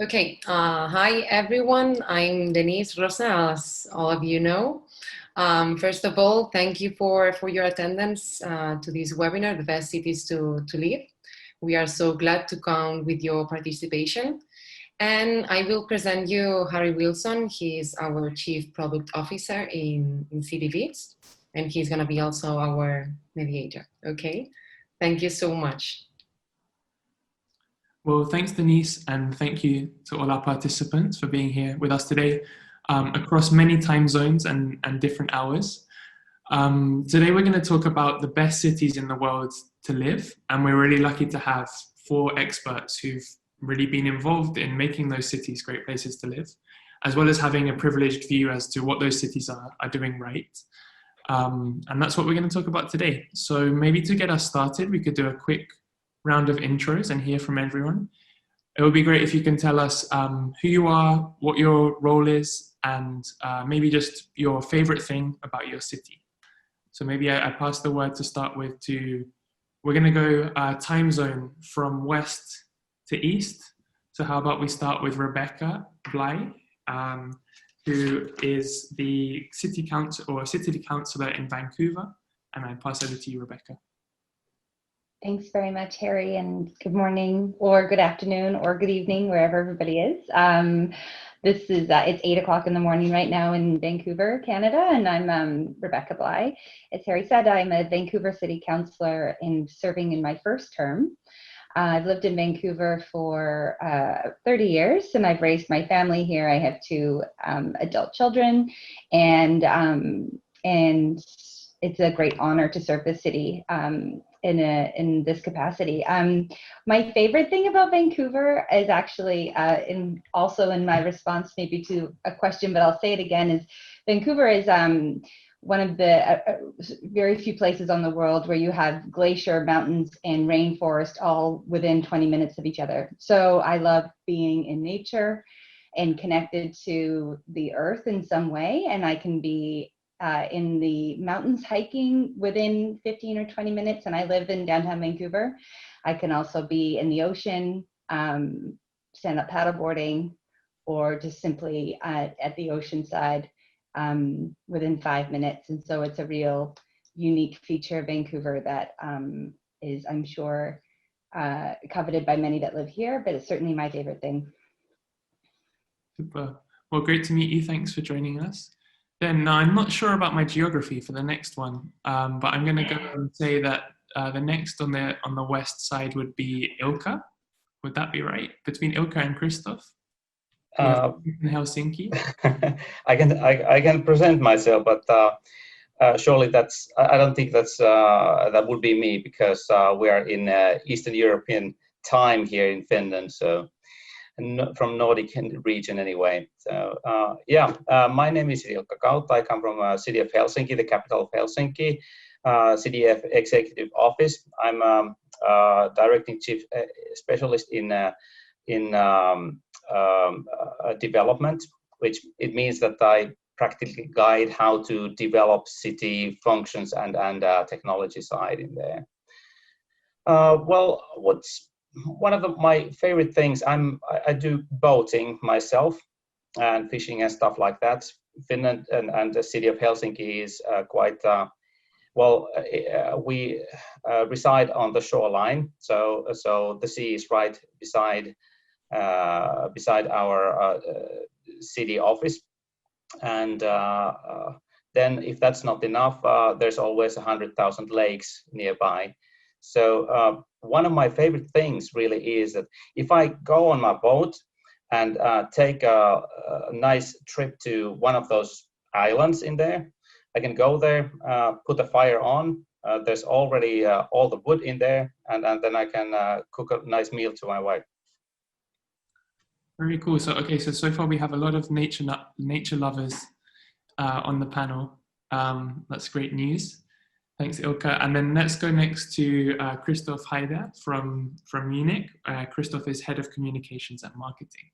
Okay, hi everyone. I'm Denise Rosa, as all of you know. First of all, thank you for your attendance to this webinar, The Best Cities to Live. We are so glad to count with your participation. And I will present you Harry Wilson. He's our Chief Product Officer in Citibeats, and he's gonna be also our mediator, okay? Thank you so much. Well, thanks, Denise, and thank you to all our participants for being here with us today across many time zones and different hours. Today, we're going to talk about the best cities in the world to live, and we're really lucky to have 4 experts who've really been involved in making those cities great places to live, as well as having a privileged view as to what those cities are doing right. And that's what we're going to talk about today. So maybe to get us started, we could do a quick round of intros and hear from everyone. It would be great if you can tell us who you are, what your role is, and maybe just your favorite thing about your city. So maybe I pass the word to start with we're gonna go time zone from west to east. So how about we start with Rebecca Bligh, who is the city councilor in Vancouver. And I pass over to you, Rebecca. Thanks very much, Harry, and good morning, or good afternoon, or good evening, wherever everybody is. This is, it's 8 o'clock in the morning right now in Vancouver, Canada, and I'm Rebecca Bligh. As Harry said, I'm a Vancouver City Councillor serving in my first term. I've lived in Vancouver for 30 years, and I've raised my family here. I have 2 adult children, and it's a great honor to serve the city in this capacity. My favorite thing about Vancouver is actually, also in my response maybe to a question, but I'll say it again, is Vancouver is one of the very few places on the world where you have glacier, mountains, and rainforest all within 20 minutes of each other. So I love being in nature and connected to the earth in some way, and I can be in the mountains hiking within 15 or 20 minutes, and I live in downtown Vancouver. I can also be in the ocean, stand-up paddleboarding, or just simply at the ocean side within 5 minutes. And so it's a real unique feature of Vancouver that is, I'm sure, coveted by many that live here, but it's certainly my favorite thing. Super. Well, great to meet you. Thanks for joining us. Then I'm not sure about my geography for the next one, but I'm going to go and say that the next on the west side would be Ilkka. Would that be right? Between Ilkka and Christoph in Helsinki. I can present myself, but surely I don't think that would be me, because we are in Eastern European time here in Finland. So. From Nordic region anyway. So my name is Ilkka Kautto. I come from city of Helsinki, the capital of Helsinki, CDF executive office. I'm a directing chief specialist in development, which it means that I practically guide how to develop city functions and technology side in there. Well, what's one of my favorite things, I do boating myself and fishing and stuff like that. Finland and the city of Helsinki is quite we reside on the shoreline, so the sea is right beside our city office, and then if that's not enough, there's always 100,000 lakes nearby. So one of my favorite things really is that if I go on my boat and take a nice trip to one of those islands in there, I can go there, put the fire on. There's already all the wood in there, and then I can cook a nice meal to my wife. Very cool. So far we have a lot of nature lovers on the panel. That's great news. Thanks, Ilkka. And then let's go next to Christoph Haider from Munich. Christoph is Head of Communications and Marketing.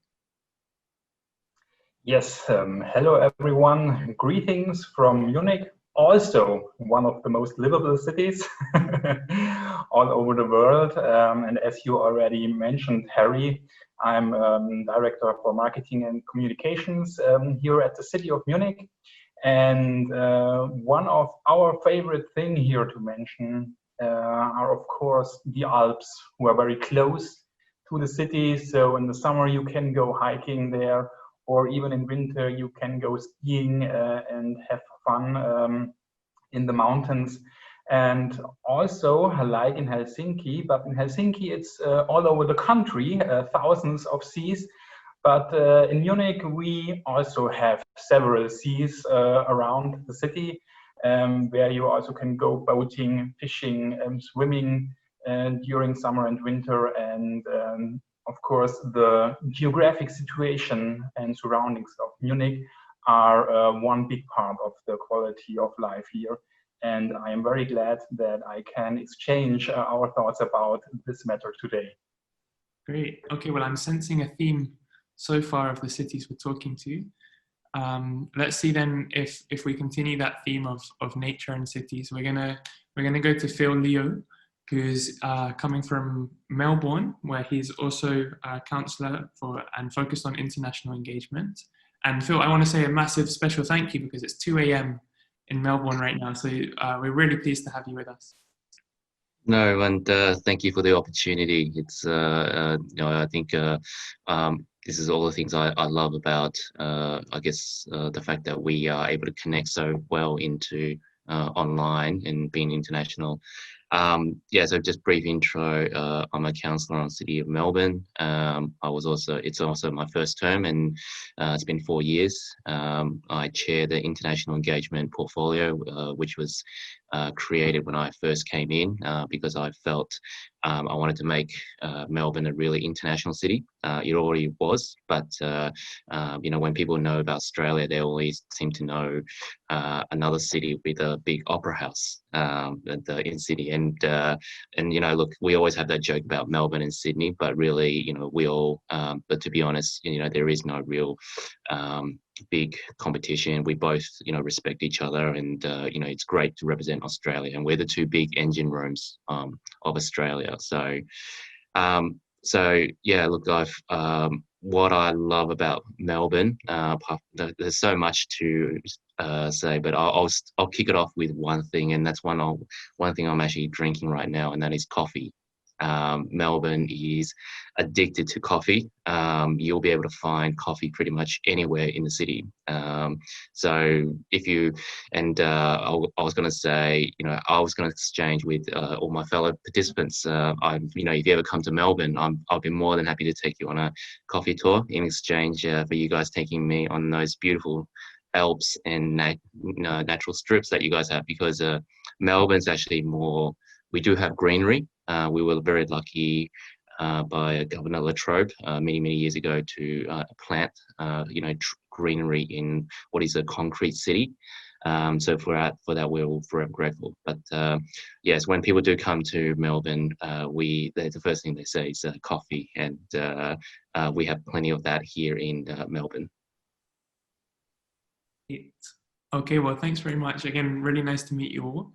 Yes, hello everyone. Greetings from Munich, also one of the most livable cities all over the world. And as you already mentioned, Harry, I'm Director for Marketing and Communications here at the city of Munich. And one of our favorite thing here to mention are, of course, the Alps, who are very close to the city. So in the summer, you can go hiking there, or even in winter, you can go skiing and have fun in the mountains. And also, like in Helsinki, but in Helsinki, it's all over the country, thousands of seas. But in Munich, we also have several seas around the city, where you also can go boating, fishing, swimming during summer and winter. And of course, the geographic situation and surroundings of Munich are one big part of the quality of life here. And I am very glad that I can exchange our thoughts about this matter today. Great. Okay, well, I'm sensing a theme so far of the cities we're talking to. Let's see then if we continue that theme of nature and cities. We're gonna go to Phil Leo, who's coming from Melbourne, where he's also a councillor and focused on international engagement. And Phil, I want to say a massive special thank you because it's 2 a.m. in Melbourne right now, so we're really pleased to have you with us. No, and thank you for the opportunity. It's I think this is all the things I love about I guess the fact that we are able to connect so well into online and being international. Yeah, so just brief intro. I'm a councillor on the City of Melbourne. It's also my first term, and it's been 4 years. I chair the international engagement portfolio, which was created when I first came in because I felt I wanted to make Melbourne a really international city. It already was, but when people know about Australia, they always seem to know another city with a big opera house in Sydney. And look, we always have that joke about Melbourne and Sydney, but really, we all. But to be honest, there is no real big competition. We both, respect each other, and it's great to represent Australia, and we're the two big engine rooms of Australia. So yeah, look, what I love about Melbourne, there's so much to say, but I'll kick it off with one thing, and that's one thing I'm actually drinking right now, and that is coffee. Melbourne is addicted to coffee. You'll be able to find coffee pretty much anywhere in the city. So if you, and I was going to say, I was going to exchange with all my fellow participants. If you ever come to Melbourne, I'll be more than happy to take you on a coffee tour in exchange for you guys taking me on those beautiful Alps and natural strips that you guys have, because Melbourne's actually more. We do have greenery. We were very lucky by Governor Latrobe many years ago to plant greenery in what is a concrete city. So for that we're all forever grateful. But yes, when people do come to Melbourne, the first thing they say is coffee, and we have plenty of that here in Melbourne. Okay, well, thanks very much. Again, really nice to meet you all.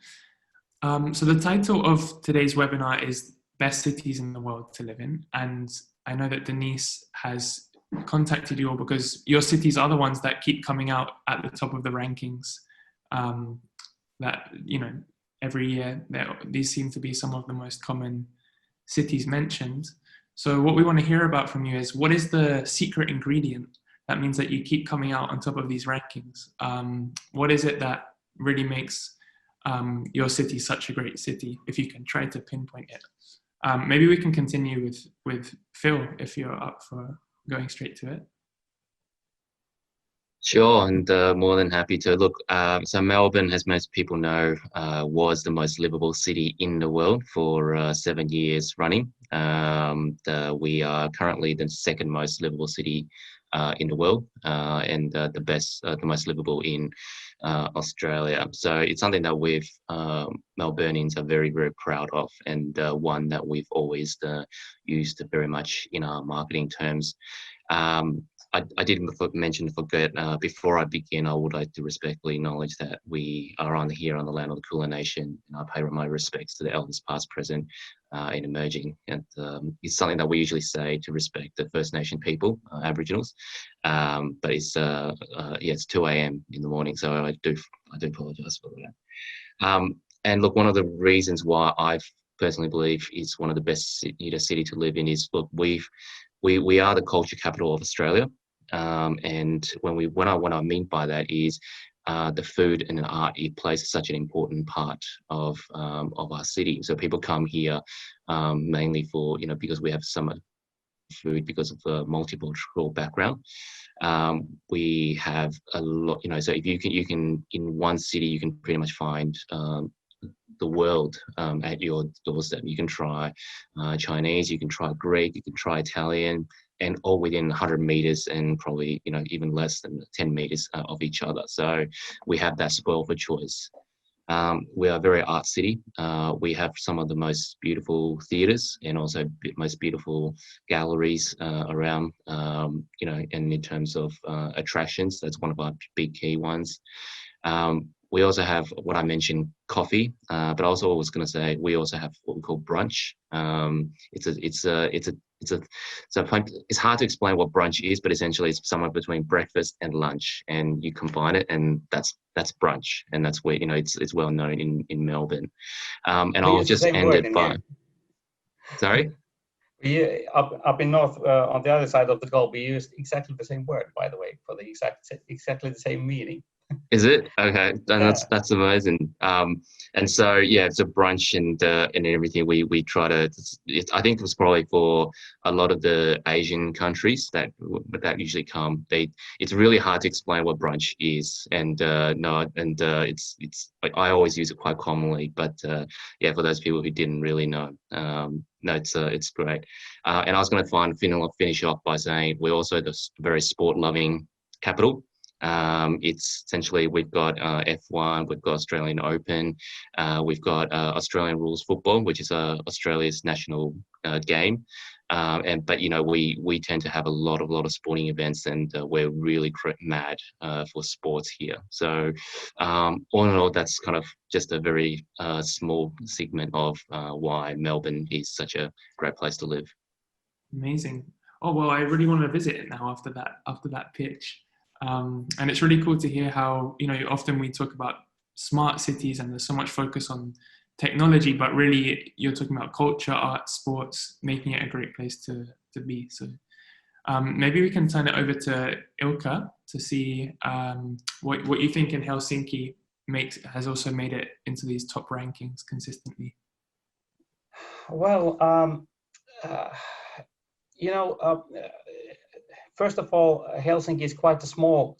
So the title of today's webinar is Best Cities in the World to Live in. And I know that Denise has contacted you all because your cities are the ones that keep coming out at the top of the rankings. That, every year, these seem to be some of the most common cities mentioned. So what we want to hear about from you is, what is the secret ingredient that means that you keep coming out on top of these rankings? What is it that really makes your city such a great city, if you can try to pinpoint it? Maybe we can continue with Phil, if you're up for going straight to it. Sure, and more than happy to. Look, so Melbourne, as most people know, was the most livable city in the world for 7 years running. We are currently the second most livable city in the world, and the most livable in Australia. So it's something that Melburnians are very, very proud of, and one that we've always used very much in our marketing terms. I did forget, before I begin, I would like to respectfully acknowledge that we are here on the land of the Kulin Nation, and I pay my respects to the elders past, present, and emerging. And it's something that we usually say to respect the First Nation people, Aboriginals. But it's 2 a.m. in the morning, so I do apologise for that. And look, one of the reasons why I personally believe it's one of the best city to live in is, look, we are the culture capital of Australia, and what I mean by that is the food and the art. It plays such an important part of our city. So people come here mainly for because we have some food, because of the multicultural background. We have a lot, so if you can in one city you can pretty much find the world at your doorstep. You can try Chinese, you can try Greek, you can try Italian, and all within 100 meters and probably even less than 10 meters of each other. So we have that spoil for choice. We are a very art city. We have some of the most beautiful theatres and also most beautiful galleries around, and in terms of attractions, that's one of our big key ones. We also have what I mentioned, coffee, but also I was going to say we also have what we call brunch. It's hard to explain what brunch is, but essentially it's somewhere between breakfast and lunch, and you combine it, and that's brunch, and that's where it's well known in Melbourne. And I'll just end it by. Sorry. We up in north on the other side of the globe, we used exactly the same word, by the way, for the exactly the same meaning. Is it? Okay, then that's amazing. And so it's a brunch and everything. We try to. I think it was probably for a lot of the Asian countries that usually come. It's really hard to explain what brunch is, and it's. I always use it quite commonly, but for those people who didn't really know, it's great. And I was going to finish off by saying we're also the very sport-loving capital. It's essentially we've got F1, we've got Australian Open, we've got Australian rules football, which is Australia's national game, but we tend to have a lot of sporting events, and we're really mad for sports here. So all in all, that's kind of just a very small segment of why Melbourne is such a great place to live. Amazing. Oh well, I really want to visit it now after that pitch. And it's really cool to hear how, often we talk about smart cities and there's so much focus on technology, but really you're talking about culture, art, sports, making it a great place to be. So maybe we can turn it over to Ilkka to see what you think in Helsinki has also made it into these top rankings consistently. Well, first of all, Helsinki is quite small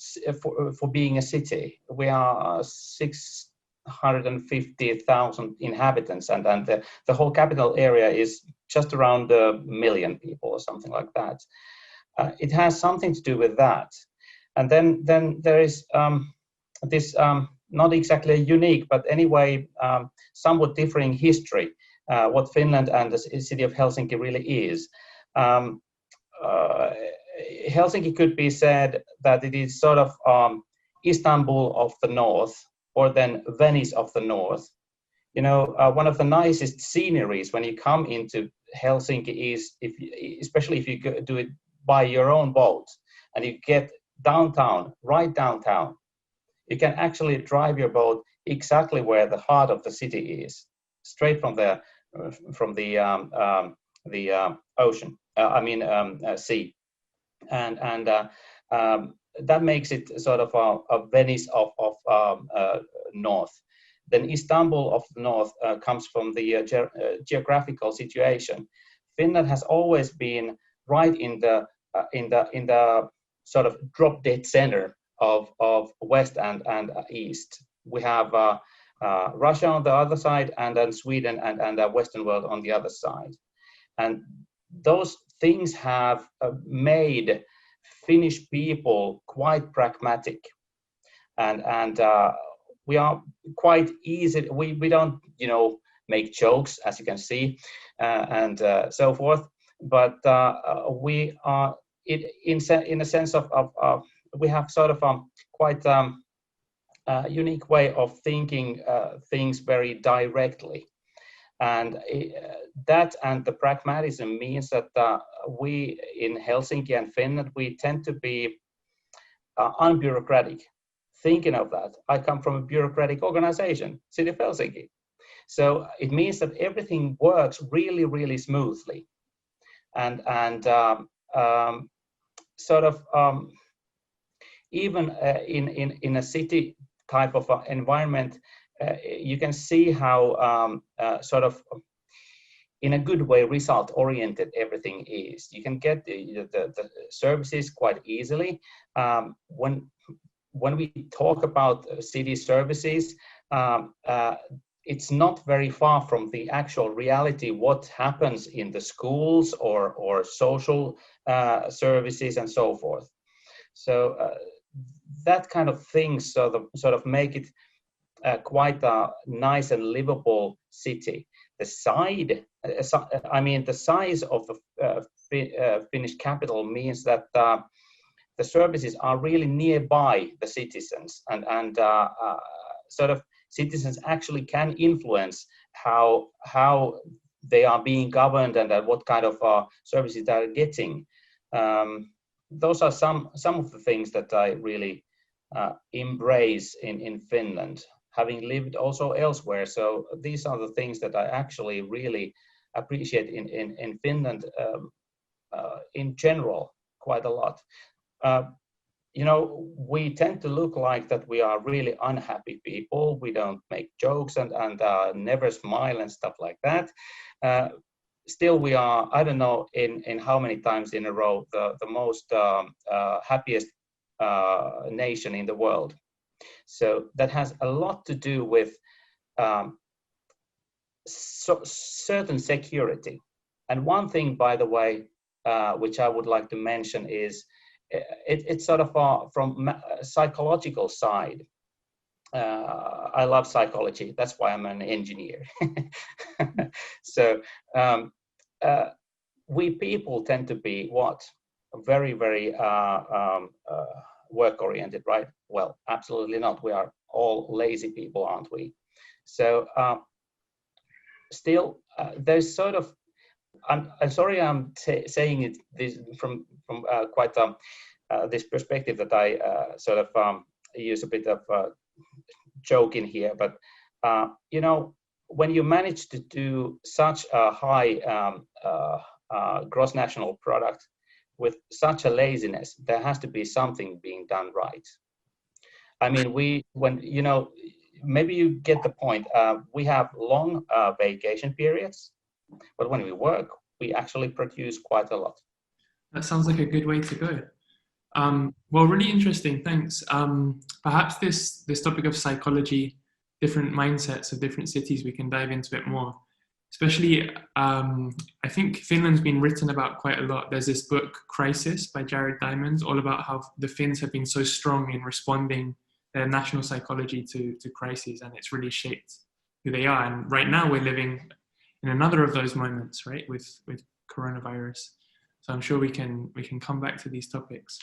for being a city. We are 650,000 inhabitants, and the whole capital area is just around 1 million people or something like that. It has something to do with that. And then there is this not exactly unique, but anyway, somewhat differing history, what Finland and the city of Helsinki really is. Helsinki could be said that it is sort of Istanbul of the north, or then Venice of the north. One of the nicest sceneries when you come into Helsinki is, especially if you do it by your own boat, and you get downtown, right downtown. You can actually drive your boat exactly where the heart of the city is, straight from the ocean. Sea. And that makes it sort of a Venice of north. Then Istanbul of the north comes from the geographical situation. Finland has always been right in the sort of drop dead center of west and east. We have Russia on the other side, and then Sweden and the Western world on the other side. And those things have made Finnish people quite pragmatic, and we are quite easy. We don't make jokes, as you can see, and so forth. But we are in a sense of we have sort of quite unique way of thinking things very directly, and that and the pragmatism means that we in Helsinki and Finland, we tend to be unbureaucratic. Thinking of that, I come from a bureaucratic organization, City of Helsinki, so it means that everything works really, really smoothly, and sort of even in a city type of environment, you can see how sort of in a good way result oriented everything is. You can get the services quite easily. When we talk about city services, it's not very far from the actual reality what happens in the schools or social services and so forth. So that kind of things sort of make it quite a nice and livable city. The size of the Finnish capital means that the services are really nearby the citizens, and sort of citizens actually can influence how they are being governed and what kind of services they are getting. Those are some of the things that I really embrace in Finland, having lived also elsewhere. So these are the things that I actually really appreciate in Finland in general quite a lot. You know, we tend to look like that we are really unhappy people. We don't make jokes and never smile and stuff like that. Still, we are, I don't know in how many times in a row, the most happiest nation in the world. So that has a lot to do with certain security. And one thing, by the way, which I would like to mention is it's sort of from a psychological side. I love psychology. That's why I'm an engineer. So we people tend to be what? Very, very work-oriented, right? Well, absolutely not. We are all lazy people, aren't we? So still, there's sort of, I'm sorry I'm saying this from quite this perspective that I sort of use a bit of joke in here, but you know, when you manage to do such a high gross national product with such a laziness, there has to be something being done right. I mean, when you know, maybe you get the point. We have long vacation periods, but when we work, we actually produce quite a lot. That sounds like a good way to go. Well, really interesting, thanks. Perhaps this topic of psychology, different mindsets of different cities, we can dive into it more. Especially, I think Finland's been written about quite a lot. There's this book, Crisis, by Jared Diamond, all about how the Finns have been so strong in responding their national psychology to crises, and it's really shaped who they are. And right now we're living in another of those moments, right, with coronavirus. So I'm sure we can come back to these topics.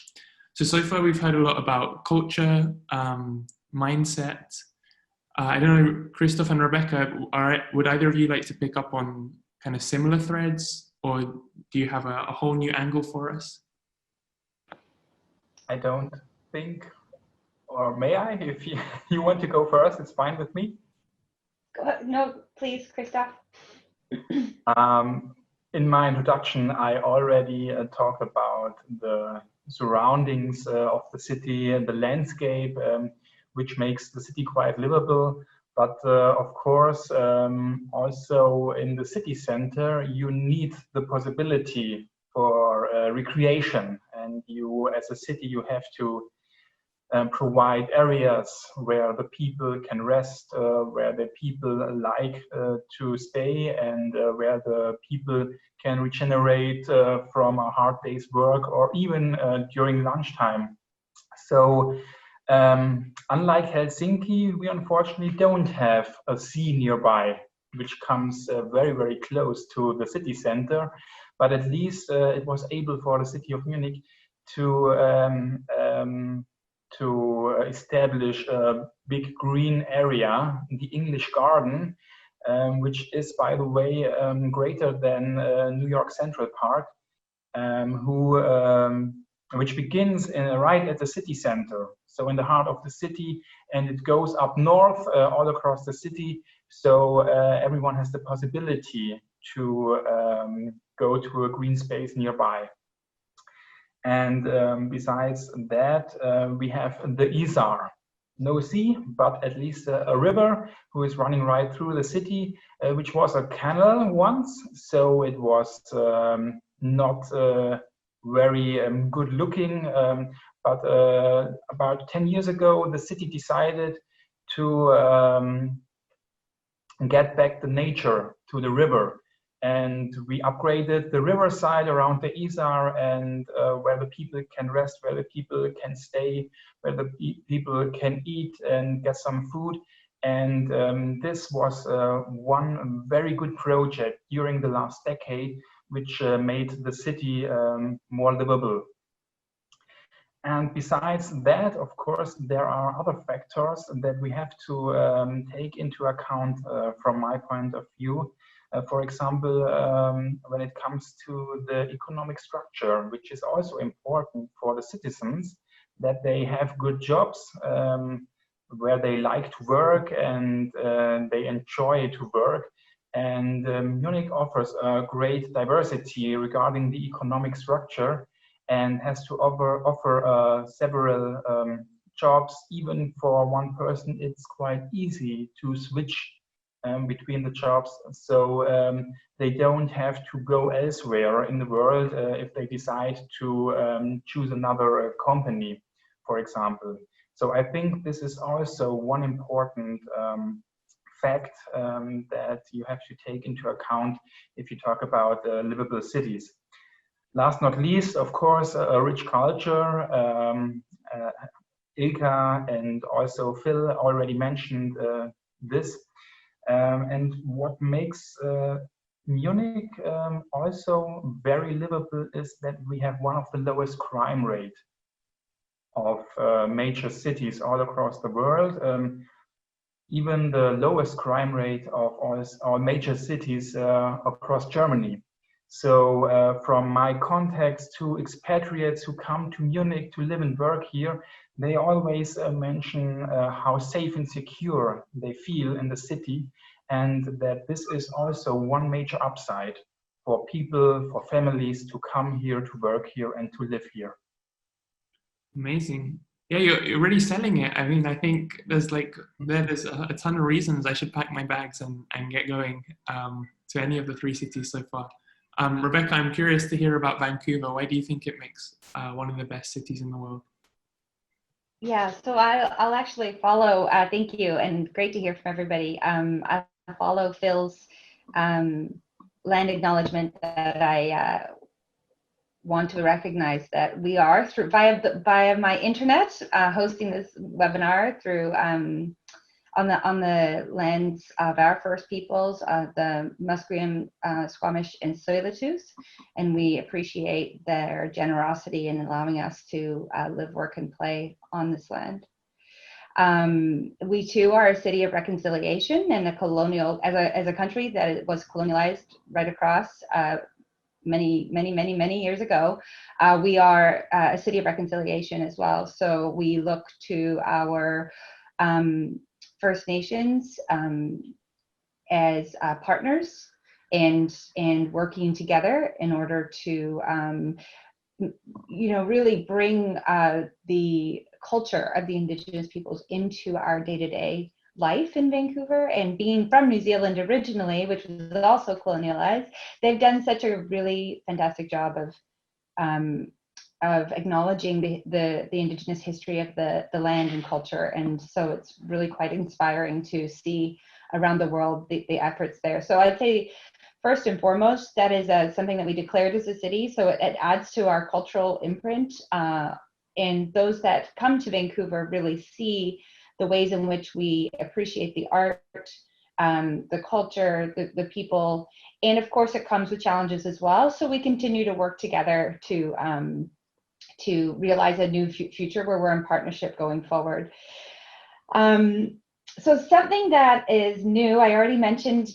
So far we've heard a lot about culture, mindset. I don't know, Christoph and Rebecca, would either of you like to pick up on kind of similar threads, or do you have a whole new angle for us? I don't think, or may I? If you want to go first, it's fine with me. No, please, Christoph. In my introduction, I already talked about the surroundings of the city and the landscape, which makes the city quite livable. But of course, also in the city center, you need the possibility for recreation. And you, as a city, you have to provide areas where the people can rest, where the people like to stay, and where the people can regenerate from a hard day's work, or even during lunchtime. So unlike Helsinki, we unfortunately don't have a sea nearby, which comes very, very close to the city center. But at least it was able for the city of Munich to establish a big green area, the English Garden, which is, by the way, greater than New York Central Park, which begins right at the city center, so in the heart of the city, and it goes up north all across the city, so everyone has the possibility to go to a green space nearby. And besides that, we have the Isar. No sea, but at least a river who is running right through the city, which was a canal once, so it was not very good looking, but about 10 years ago the city decided to get back the nature to the river, and we upgraded the riverside around the Isar, and where the people can rest, where the people can stay, where the people can eat and get some food. And this was one very good project during the last decade, which made the city more livable. And besides that, of course, there are other factors that we have to take into account from my point of view. For example, when it comes to the economic structure, which is also important for the citizens, that they have good jobs where they like to work and they enjoy to work. And Munich offers a great diversity regarding the economic structure and has to offer several jobs. Even for one person, it's quite easy to switch between the jobs, so they don't have to go elsewhere in the world if they decide to choose another company, for example. So I think this is also one important fact that you have to take into account if you talk about livable cities. Last not least, of course, a rich culture. Ikka and also Phil already mentioned this. And what makes Munich also very livable is that we have one of the lowest crime rates of major cities all across the world. Even the lowest crime rate of all major cities across Germany. So from my contacts to expatriates who come to Munich to live and work here, they always mention how safe and secure they feel in the city, and that this is also one major upside for people, for families to come here, to work here, and to live here. Amazing. Yeah, you're really selling it. I mean, I think there's a ton of reasons I should pack my bags and get going to any of the 3 cities so far. Rebecca, I'm curious to hear about Vancouver. Why do you think it makes one of the best cities in the world? Yeah, so I'll actually follow, thank you, and great to hear from everybody. I'll follow Phil's land acknowledgement that I want to recognize that we are through via my internet hosting this webinar through on the lands of our First Peoples, the Musqueam, Squamish, and Tsleil-Waututh, and we appreciate their generosity in allowing us to live, work, and play on this land. We too are a city of reconciliation and a colonial, as a country that was colonialized right across many years ago. We are a city of reconciliation as well. So we look to our First Nations as partners and working together in order to really bring the culture of the Indigenous peoples into our day-to-day life in Vancouver. And being from New Zealand originally, which was also colonialized, they've done such a really fantastic job of acknowledging the Indigenous history of the land and culture. And so it's really quite inspiring to see around the world the efforts there. So I'd say first and foremost, that is something that we declared as a city. So it adds to our cultural imprint. And those that come to Vancouver really see the ways in which we appreciate the art, the culture, the people, and of course it comes with challenges as well. So we continue to work together to to realize a new future where we're in partnership going forward. So something that is new, I already mentioned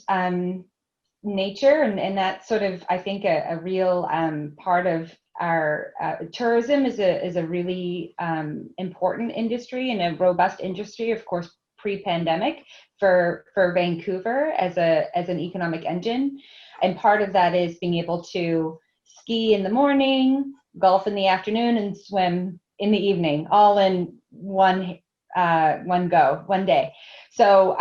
nature, and that's sort of, I think, a real part of our tourism is a really important industry and a robust industry, of course, pre-pandemic for Vancouver as an economic engine. And part of that is being able to ski in the morning, golf in the afternoon, and swim in the evening, all in one day. So,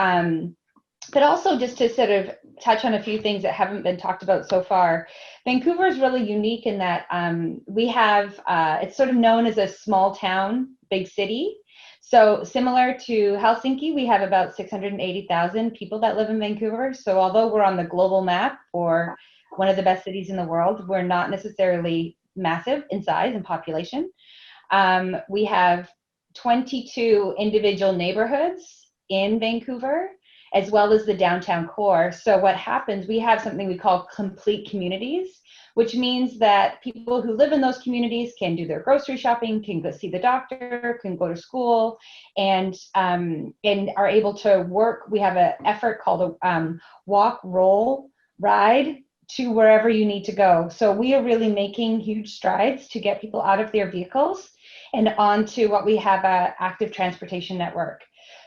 but also just to sort of touch on a few things that haven't been talked about so far, Vancouver is really unique in that we have, it's sort of known as a small town, big city. So similar to Helsinki, we have about 680,000 people that live in Vancouver. So although we're on the global map for one of the best cities in the world, we're not necessarily massive in size and population. We have 22 individual neighborhoods in Vancouver, as well as the downtown core. So what happens, we have something we call complete communities, which means that people who live in those communities can do their grocery shopping, can go see the doctor, can go to school, and are able to work. We have an effort called a walk, roll, ride to wherever you need to go. So we are really making huge strides to get people out of their vehicles and onto what we have an active transportation network.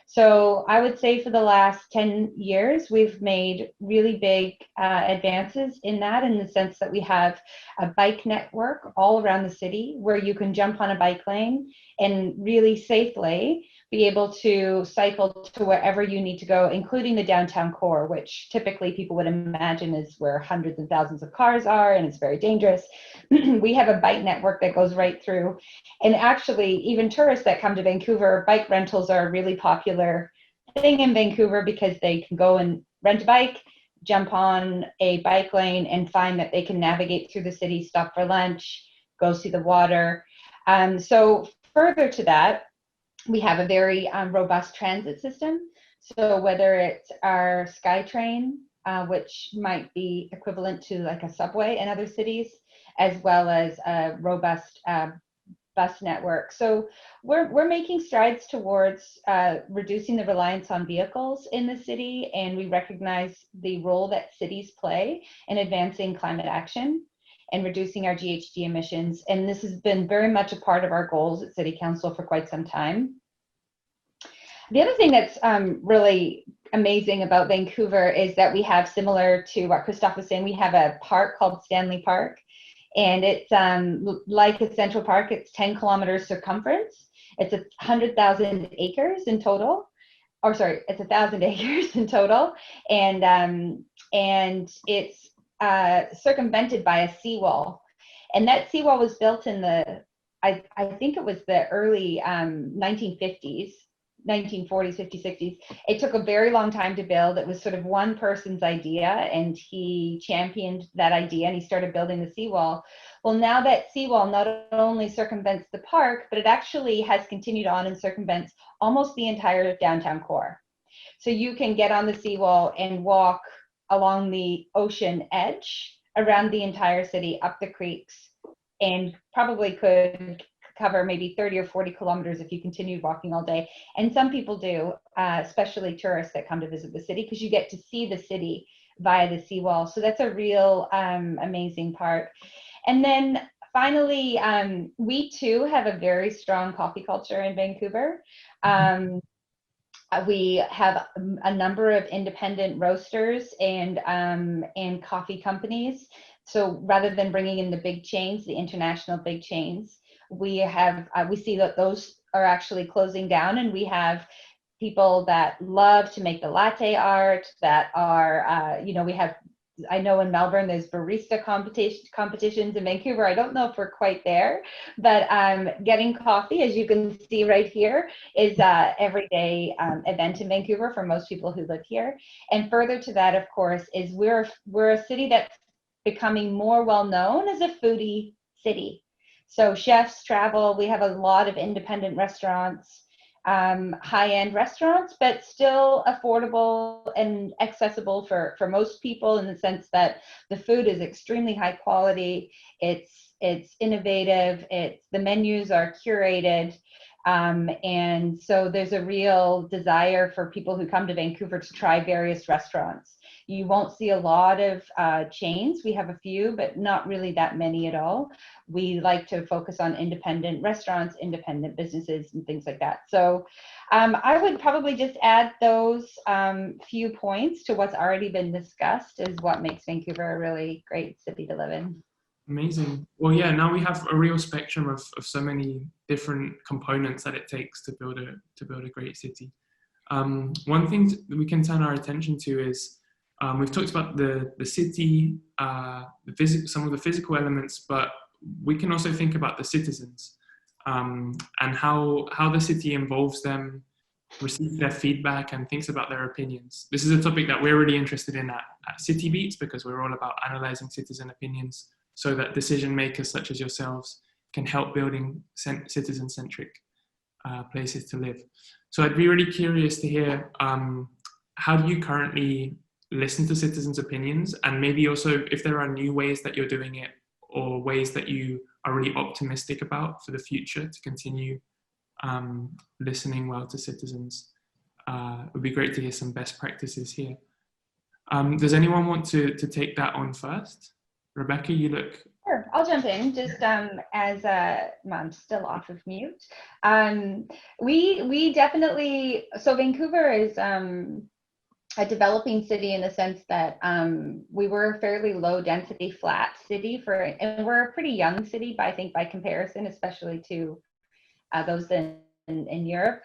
So I would say for the last 10 years, we've made really big advances in that, in the sense that we have a bike network all around the city where you can jump on a bike lane and really safely be able to cycle to wherever you need to go, including the downtown core, which typically people would imagine is where hundreds and thousands of cars are and it's very dangerous. We have a bike network that goes right through. And actually, even tourists that come to Vancouver, bike rentals are a really popular thing in Vancouver because they can go and rent a bike, jump on a bike lane, and find that they can navigate through the city, stop for lunch, go see the water. So further to that, we have a very robust transit system. So whether it's our SkyTrain, which might be equivalent to like a subway in other cities, as well as a robust bus network. So we're making strides towards reducing the reliance on vehicles in the city, and we recognize the role that cities play in advancing climate action and reducing our GHG emissions. And this has been very much a part of our goals at City Council for quite some time. The other thing that's really amazing about Vancouver is that we have, similar to what Christoph was saying, we have a park called Stanley Park. And it's like a Central Park, it's 10 kilometers circumference. It's 100,000 acres in total. Or sorry, it's 1,000 acres in total. And it's circumvented by a seawall. And that seawall was built in the, I think it was the early 1950s. 1940s, 50s, 60s. It took a very long time to build. It was sort of one person's idea, and he championed that idea and he started building the seawall. Well, now that seawall not only circumvents the park, but it actually has continued on and circumvents almost the entire downtown core. So you can get on the seawall and walk along the ocean edge around the entire city, up the creeks, and probably could cover maybe 30 or 40 kilometers if you continued walking all day. And some people do, especially tourists that come to visit the city, because you get to see the city via the seawall. So that's a real amazing part. And then finally, we too have a very strong coffee culture in Vancouver. We have a number of independent roasters and coffee companies. So rather than bringing in the big chains, the international big chains, we see that those are actually closing down, and we have people that love to make the latte art that are, we have, I know in Melbourne there's barista competitions. In Vancouver, I don't know if we're quite there, but getting coffee, as you can see right here, is a everyday event in Vancouver for most people who live here. And further to that, of course, is we're a city that's becoming more well known as a foodie city. So chefs travel, we have a lot of independent restaurants high-end restaurants, but still affordable and accessible for most people, in the sense that the food is extremely high quality. It's innovative. The menus are curated. And so there's a real desire for people who come to Vancouver to try various restaurants. You won't see a lot of chains. We have a few, but not really that many at all. We like to focus on independent restaurants, independent businesses, and things like that. So I would probably just add those few points to what's already been discussed is what makes Vancouver a really great city to live in. Amazing. Well, yeah, now we have a real spectrum of so many different components that it takes to build a great city. One thing that we can turn our attention to is we've talked about the city, some of the physical elements, but we can also think about the citizens and how the city involves them, receives their feedback, and thinks about their opinions. This is a topic that we're really interested in at Citibeats, because we're all about analyzing citizen opinions so that decision makers such as yourselves can help building citizen-centric places to live. So I'd be really curious to hear, how do you currently listen to citizens' opinions, and maybe also if there are new ways that you're doing it, or ways that you are really optimistic about for the future to continue listening well to citizens. It would be great to hear some best practices here. Does anyone want to take that on first? Rebecca, you look... Sure, I'll jump in just as I'm still off of mute. We definitely, so Vancouver is a developing city in the sense that we were a fairly low density flat city and we're a pretty young city, I think by comparison, especially to those in Europe.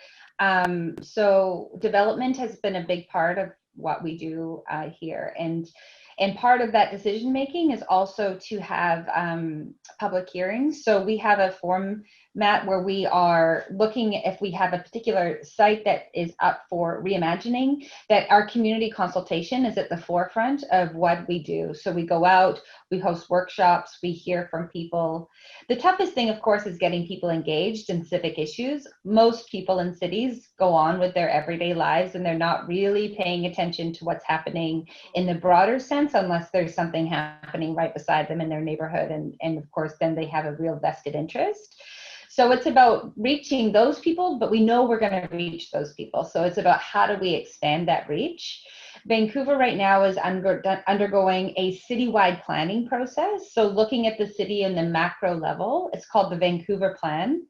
So development has been a big part of what we do here. And part of that decision making is also to have public hearings. So we have a format where we are looking if we have a particular site that is up for reimagining, that our community consultation is at the forefront of what we do. So we go out, we host workshops, we hear from people. The toughest thing, of course, is getting people engaged in civic issues. Most people in cities go on with their everyday lives and they're not really paying attention to what's happening in the broader sense unless there's something happening right beside them in their neighborhood. And of course, then they have a real vested interest. So it's about reaching those people, but we know we're going to reach those people. So it's about how do we expand that reach. Vancouver right now is undergoing a citywide planning process. So looking at the city in the macro level, it's called the Vancouver Plan.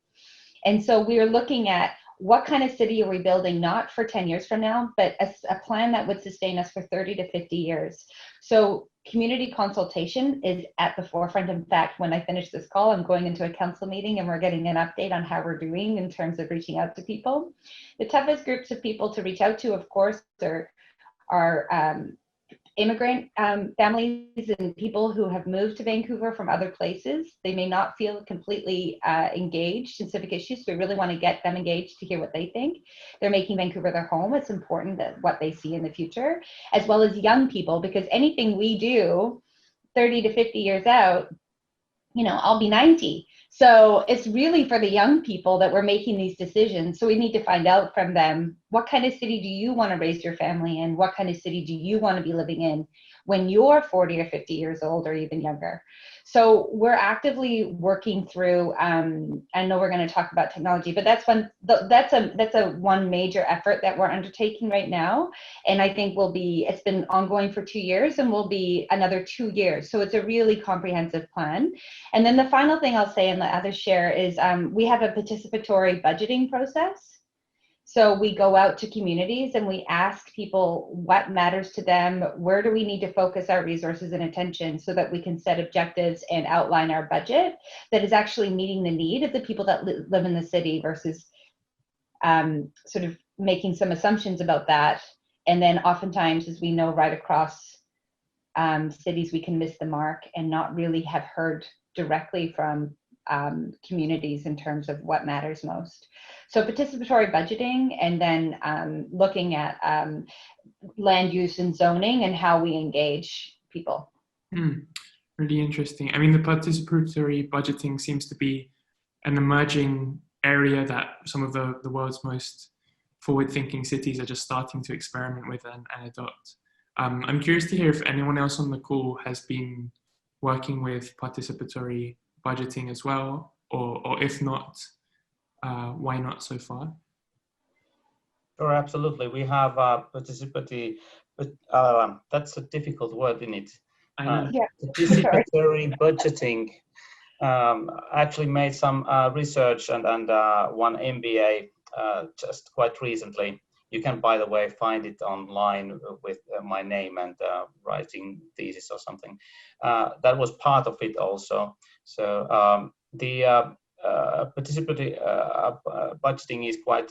And so we are looking at what kind of city are we building, not for 10 years from now, but a plan that would sustain us for 30 to 50 years. So community consultation is at the forefront. In fact, when I finish this call, I'm going into a council meeting and we're getting an update on how we're doing in terms of reaching out to people. The toughest groups of people to reach out to, of course, are immigrant families and people who have moved to Vancouver from other places. They may not feel completely engaged in civic issues, so we really want to get them engaged to hear what they think. They're making Vancouver their home. It's important that what they see in the future, as well as young people, because anything we do 30 to 50 years out, I'll be 90. So it's really for the young people that we're making these decisions. So we need to find out from them, what kind of city do you want to raise your family in? What kind of city do you want to be living in when you're 40 or 50 years old or even younger? So we're actively working through, I know we're going to talk about technology, but that's one major effort that we're undertaking right now. And I think it's been ongoing for 2 years and will be another 2 years. So it's a really comprehensive plan. And then the final thing I'll say and let others share is we have a participatory budgeting process. So we go out to communities and we ask people what matters to them, where do we need to focus our resources and attention so that we can set objectives and outline our budget that is actually meeting the need of the people that live in the city versus sort of making some assumptions about that. And then oftentimes, as we know, right across cities, we can miss the mark and not really have heard directly from communities in terms of what matters most. So participatory budgeting, and then looking at land use and zoning and how we engage people. Really interesting. I mean, the participatory budgeting seems to be an emerging area that some of the world's most forward-thinking cities are just starting to experiment with and adopt. I'm curious to hear if anyone else on the call has been working with participatory budgeting as well, or if not, why not so far? Sure, absolutely. We have participatory, but that's a difficult word, isn't it? Yeah. Participatory budgeting. Actually made some research and one MBA just quite recently. You can, by the way, find it online with my name and writing thesis or something. That was part of it also. So the participatory budgeting is quite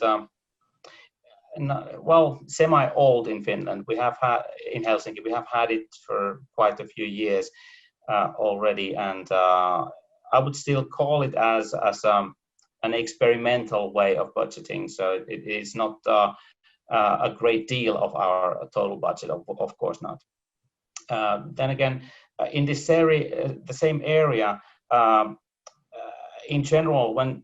well, semi-old in Finland. We have had in Helsinki. We have had it for quite a few years already, and I would still call it as an experimental way of budgeting. So it is not a great deal of our total budget, of course not. Then again, in this area, the same area, in general, when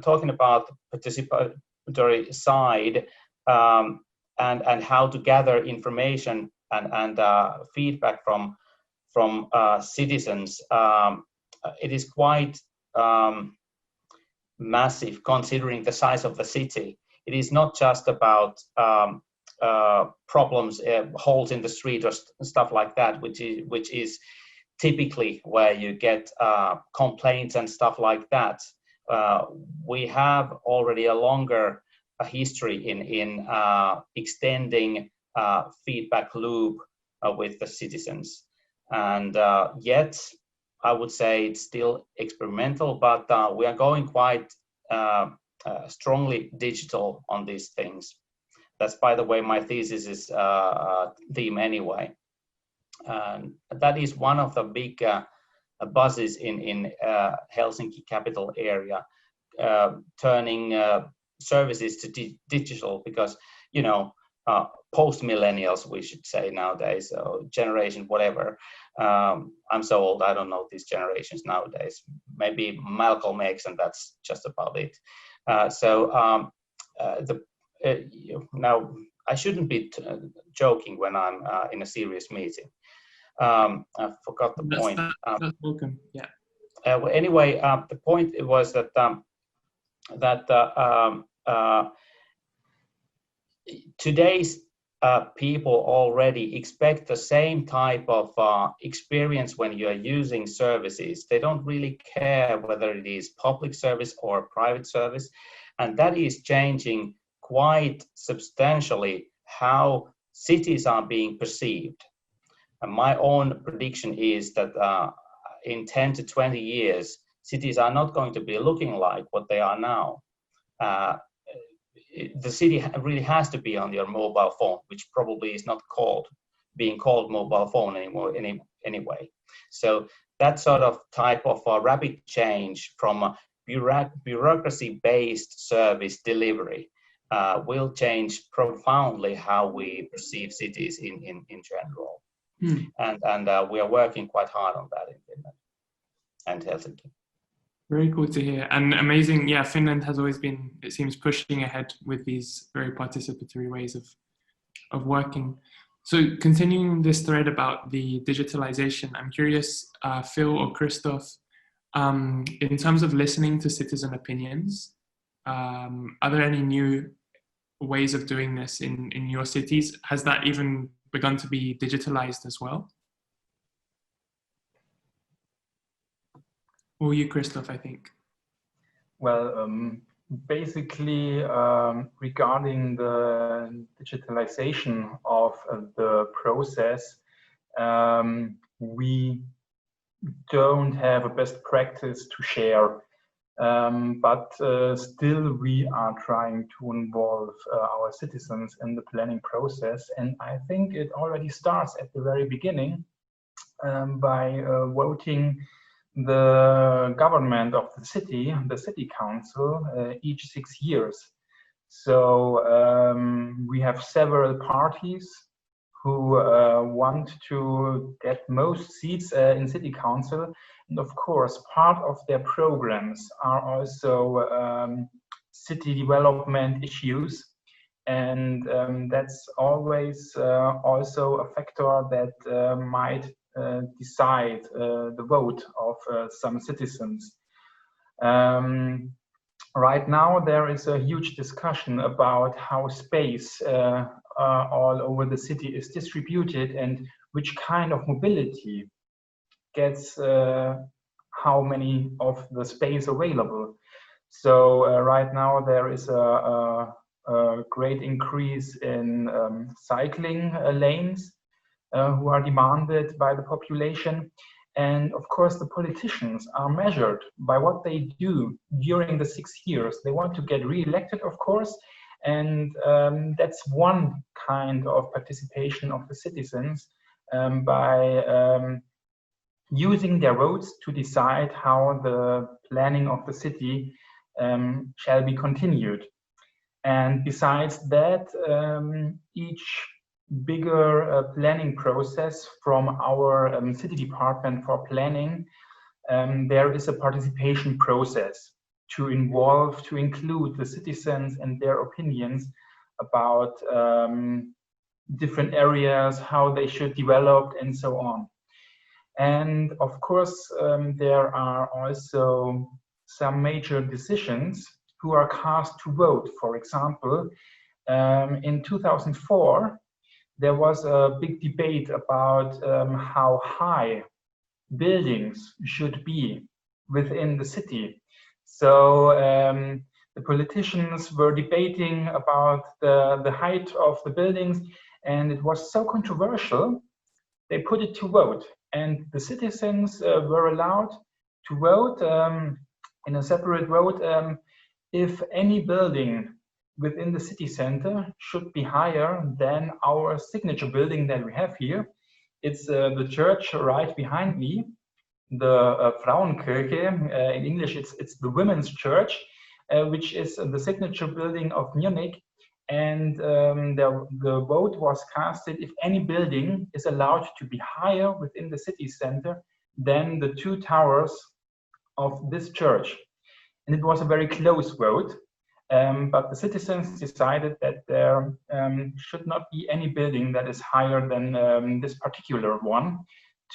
talking about participatory side and how to gather information and feedback from citizens, it is quite massive considering the size of the city. It is not just about problems, holes in the street or stuff like that, which is typically where you get complaints and stuff like that. We have already a longer history in extending feedback loop with the citizens, and yet I would say it's still experimental, but we are going quite strongly digital on these things. That's, by the way, my thesis is theme anyway. That is one of the big buzzes in Helsinki capital area, turning services to digital, because, you know, post-millennials, we should say nowadays, or generation whatever. I'm so old, I don't know these generations nowadays. Maybe Malcolm X, and that's just about it. Now, I shouldn't be joking when I'm in a serious meeting. I forgot the point. That's welcome. Yeah. Well, anyway, the point was that today's people already expect the same type of experience when you are using services. They don't really care whether it is public service or private service, and that is changing quite substantially how cities are being perceived. And my own prediction is that in 10 to 20 years, cities are not going to be looking like what they are now. The city really has to be on your mobile phone, which probably is not being called mobile phone anymore anyway. So that sort of type of rapid change from a bureaucracy-based service delivery will change profoundly how we perceive cities in general. And we are working quite hard on that in Finland and Helsinki. Very cool to hear, and amazing. Yeah, Finland has always been, it seems, pushing ahead with these very participatory ways of working. So continuing this thread about the digitalization, I'm curious, Phil or Christoph, in terms of listening to citizen opinions, are there any new ways of doing this in your cities? Has that even begun to be digitalized as well? Or you, Christoph, I think. Well, basically, regarding the digitalization of the process, we don't have a best practice to share, but still we are trying to involve our citizens in the planning process. And I think it already starts at the very beginning by voting the government of the city council, each 6 years. So we have several parties who want to get most seats in city council. And of course, part of their programs are also city development issues. And that's always also a factor that might decide the vote of some citizens. Right now, there is a huge discussion about how space all over the city is distributed and which kind of mobility gets how many of the space available. So right now there is a great increase in cycling lanes who are demanded by the population. And of course, the politicians are measured by what they do during the 6 years. They want to get re-elected, of course, and that's one kind of participation of the citizens by using their votes to decide how the planning of the city shall be continued. And besides that, each bigger planning process from our city department for planning, there is a participation process to include the citizens and their opinions about different areas, how they should develop, and so on. And of course, there are also some major decisions who are cast to vote. For example, in 2004, there was a big debate about how high buildings should be within the city. So the politicians were debating about the height of the buildings, and it was so controversial, they put it to vote. And the citizens were allowed to vote in a separate vote if any building within the city center should be higher than our signature building that we have here. It's the church right behind me, the Frauenkirche. In English, it's the women's church, which is the signature building of Munich. And the vote was casted if any building is allowed to be higher within the city center than the 2 towers of this church. And it was a very close vote. But the citizens decided that there should not be any building that is higher than this particular one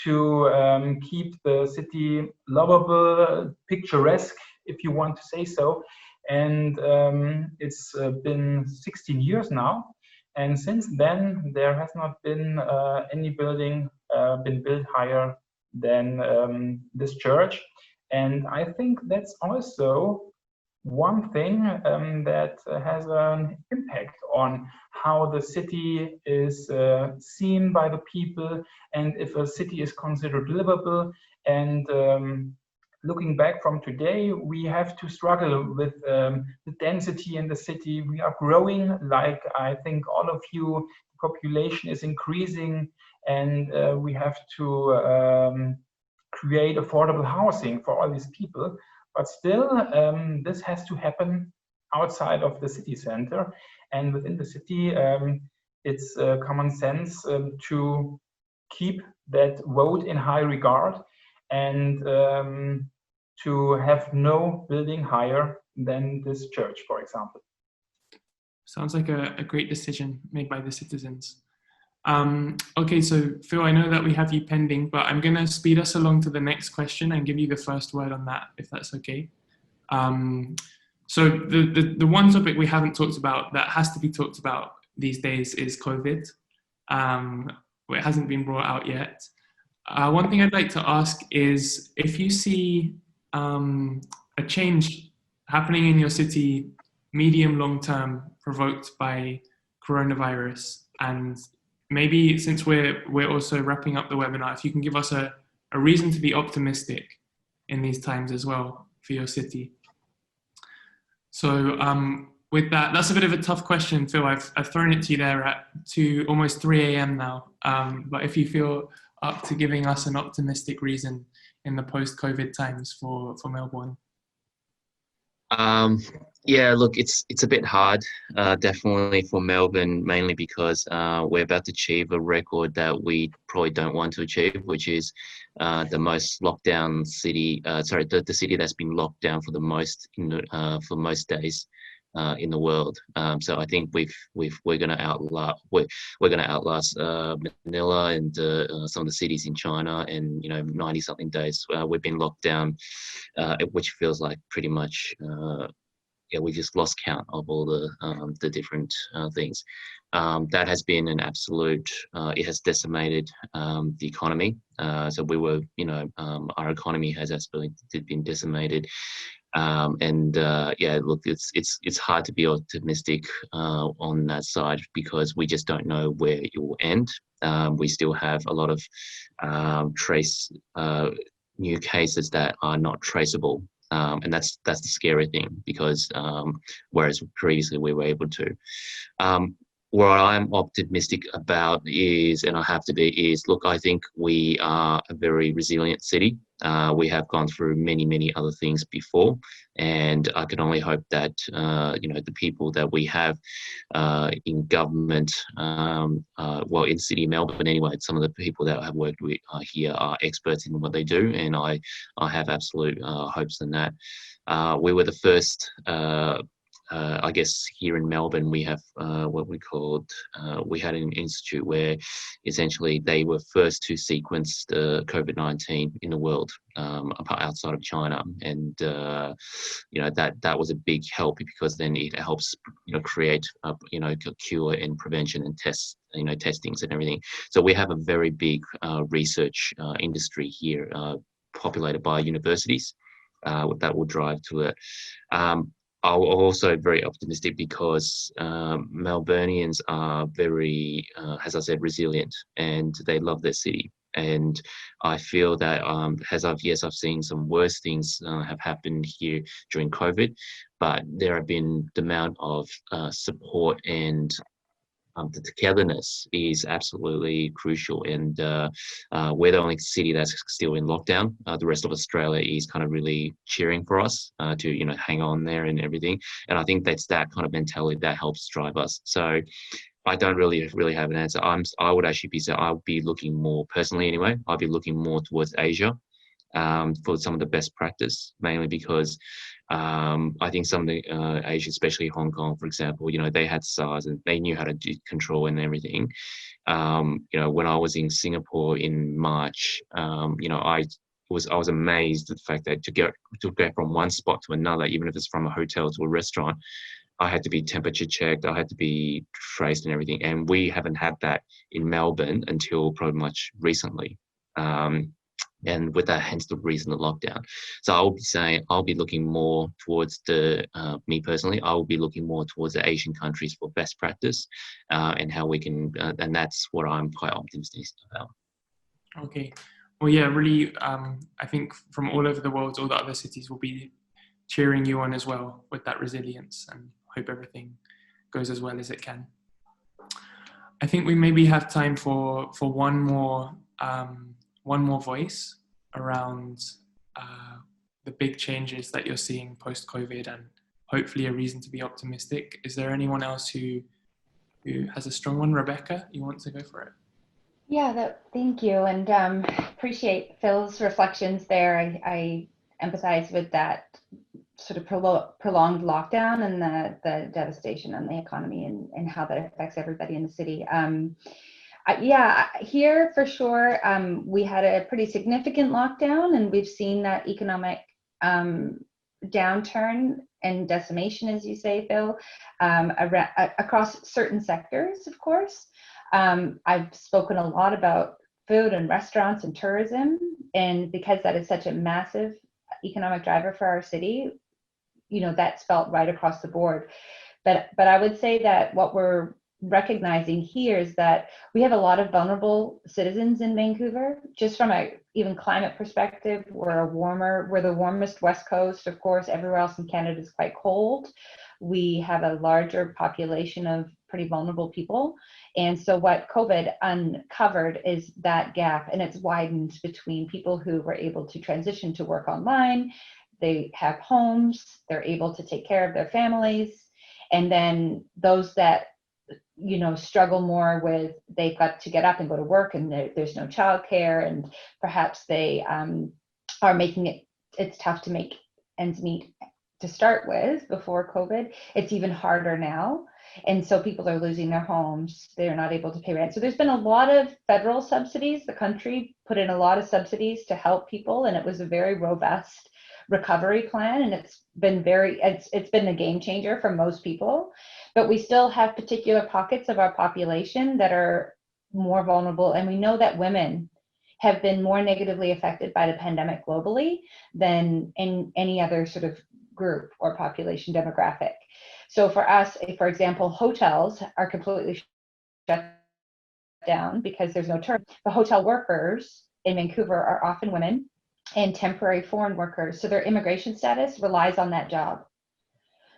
to keep the city lovable, picturesque, if you want to say so. And it's been 16 years now. And since then, there has not been any building been built higher than this church. And I think that's also one thing that has an impact on how the city is seen by the people, and if a city is considered livable. And looking back from today, we have to struggle with the density in the city. We are growing, like I think all of you, the population is increasing, and we have to create affordable housing for all these people. But still, this has to happen outside of the city center. And within the city, it's common sense to keep that vote in high regard and to have no building higher than this church, for example. Sounds like a great decision made by the citizens. Okay, so Phil, I know that we have you pending, but I'm going to speed us along to the next question and give you the first word on that, if that's okay. So the one topic we haven't talked about that has to be talked about these days is COVID. It hasn't been brought out yet. One thing I'd like to ask is if you see a change happening in your city, medium, long term, provoked by coronavirus, and maybe since we're also wrapping up the webinar, if you can give us a reason to be optimistic in these times as well for your city. So with that, that's a bit of a tough question, Phil. I've thrown it to you there at almost 3 a.m. now. But if you feel up to giving us an optimistic reason in the post-COVID times for Melbourne. Yeah, look, it's a bit hard, definitely for Melbourne, mainly because we're about to achieve a record that we probably don't want to achieve, which is the most lockdown city. Sorry, the city that's been locked down for the most for most days in the world. So I think we're going to outlast Manila and some of the cities in China, and 90 something days we've been locked down, which feels like pretty much. Yeah, we just lost count of all the different things. That has been an absolute. It has decimated the economy. So we were, our economy has absolutely been decimated. Yeah, look, it's hard to be optimistic on that side because we just don't know where it will end. We still have a lot of new cases that are not traceable. And that's the scary thing because whereas previously we were able to. What I'm optimistic about is, and I have to be, is look, I think we are a very resilient city. We have gone through many other things before, and I can only hope that the people that we have in government, well, in City of Melbourne anyway, some of the people that I have worked with here are experts in what they do, and I have absolute hopes in that. We were the first. I guess here in Melbourne, we have what we called, we had an institute where essentially they were first to sequence the COVID-19 in the world outside of China. And, that was a big help because then it helps, create, cure and prevention and tests, testings and everything. So we have a very big research industry here populated by universities that will drive to it. I'm also very optimistic because Melburnians are very, as I said, resilient, and they love their city. And I feel that I've seen some worse things have happened here during COVID, but there have been the amount of support and the togetherness is absolutely crucial, and we're the only city that's still in lockdown. The rest of Australia is kind of really cheering for us to hang on there and everything. And I think that's that kind of mentality that helps drive us. So I don't really have an answer. I would actually I'll be looking more personally anyway. I'll be looking more towards Asia for some of the best practice, mainly because I think some of the Asia, especially Hong Kong, for example, they had SARS and they knew how to do control and everything. When I was in Singapore in March, I was amazed at the fact that to get from one spot to another, even if it's from a hotel to a restaurant, I had to be temperature checked, I had to be traced and everything. And we haven't had that in Melbourne until pretty much recently. And with that, hence the reason the lockdown. So I'll be looking more towards me personally, I will be looking more towards the Asian countries for best practice and how we can, and that's what I'm quite optimistic about. Okay. Well, yeah, really, I think from all over the world, all the other cities will be cheering you on as well with that resilience, and hope everything goes as well as it can. I think we maybe have time for one more voice around the big changes that you're seeing post-COVID, and hopefully a reason to be optimistic. Is there anyone else who has a strong one? Rebecca, you want to go for it? Yeah, thank you, and appreciate Phil's reflections there. I empathize with that sort of prolonged lockdown and the devastation on the economy and how that affects everybody in the city. Yeah, here for sure, we had a pretty significant lockdown, and we've seen that economic downturn and decimation, as you say, Phil, across certain sectors, of course. I've spoken a lot about food and restaurants and tourism, and because that is such a massive economic driver for our city, that's felt right across the board. But I would say that what we're recognizing here is that we have a lot of vulnerable citizens in Vancouver. Just from a even climate perspective, we're the warmest West Coast. Of course, everywhere else in Canada is quite cold. We have a larger population of pretty vulnerable people. And so what COVID uncovered is that gap, and it's widened between people who were able to transition to work online they have homes, they're able to take care of their families. And then those that, you know, struggle more with, they've got to get up and go to work and there's no childcare, and perhaps they are making it's tough to make ends meet to start with before COVID. It's even harder now. And so people are losing their homes. They're not able to pay rent. So there's been a lot of federal subsidies. The country put in a lot of subsidies to help people, and it was a very robust recovery plan. And it's been it's been a game changer for most people. But we still have particular pockets of our population that are more vulnerable. And we know that women have been more negatively affected by the pandemic globally than in any other sort of group or population demographic. So for us, for example, hotels are completely shut down because there's no tourism. The hotel workers in Vancouver are often women and temporary foreign workers. So their immigration status relies on that job.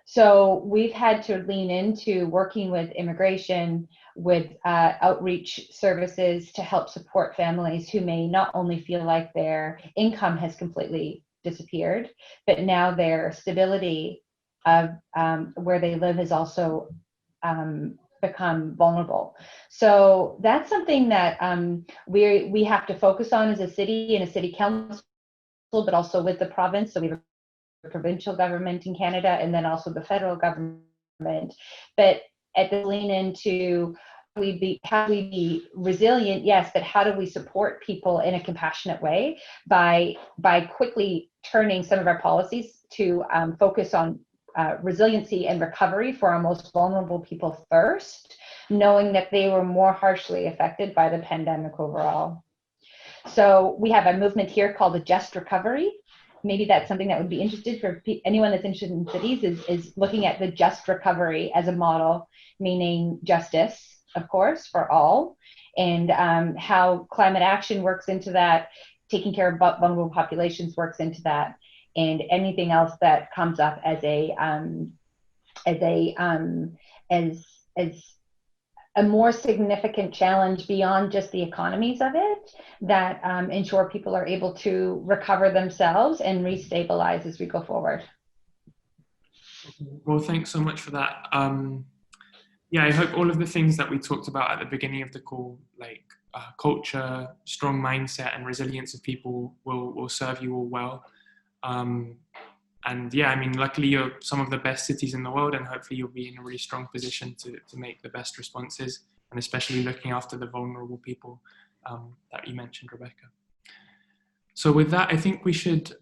So we've had to lean into working with immigration, with outreach services to help support families who may not only feel like their income has completely disappeared, but now their stability of where they live has also become vulnerable. So that's something that we have to focus on as a city and a city council, but also with the province. So we have a provincial government in Canada and then also the federal government. But at the lean into how we be resilient, yes, but how do we support people in a compassionate way by quickly turning some of our policies to focus on resiliency and recovery for our most vulnerable people first, knowing that they were more harshly affected by the pandemic overall. So we have a movement here called the Just Recovery. Maybe that's something that would be interested for anyone that's interested in cities, is looking at the just recovery as a model, meaning justice, of course, for all, and how climate action works into that, taking care of vulnerable populations works into that, and anything else that comes up as a more significant challenge beyond just the economies of it, that ensure people are able to recover themselves and restabilize as we go forward. Well, thanks so much for that. Yeah, I hope all of the things that we talked about at the beginning of the call, like culture, strong mindset, and resilience of people will serve you all well. And yeah, I mean, luckily you're some of the best cities in the world, and hopefully you'll be in a really strong position to make the best responses, and especially looking after the vulnerable people that you mentioned, Rebecca. So with that, I think we should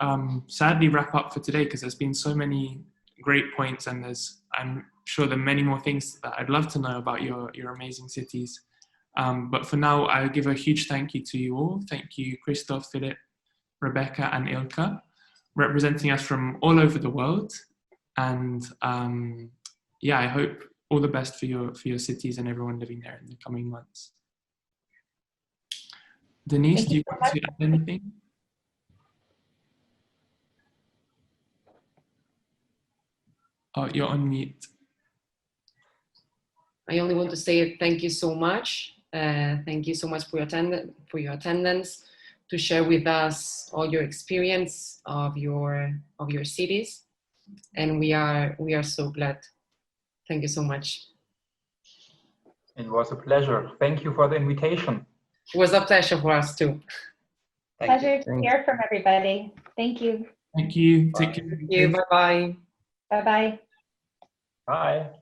sadly wrap up for today, because there's been so many great points, and I'm sure there are many more things that I'd love to know about your amazing cities. But for now, I'll give a huge thank you to you all. Thank you, Christoph, Philip, Rebecca, and Ilka, representing us from all over the world. And yeah, I hope all the best for your cities and everyone living there in the coming months. Denise, do you want to add anything? Oh, you're on mute. I only want to say thank you so much. Thank you so much for your attendance, to share with us all your experience of your cities, and we are so glad. Thank you so much. It was a pleasure. Thank you for the invitation. It was a pleasure for us too. Pleasure to hear from everybody. Thank you. Thank you. Take care. Thank you. Bye-bye. Bye-bye. Bye.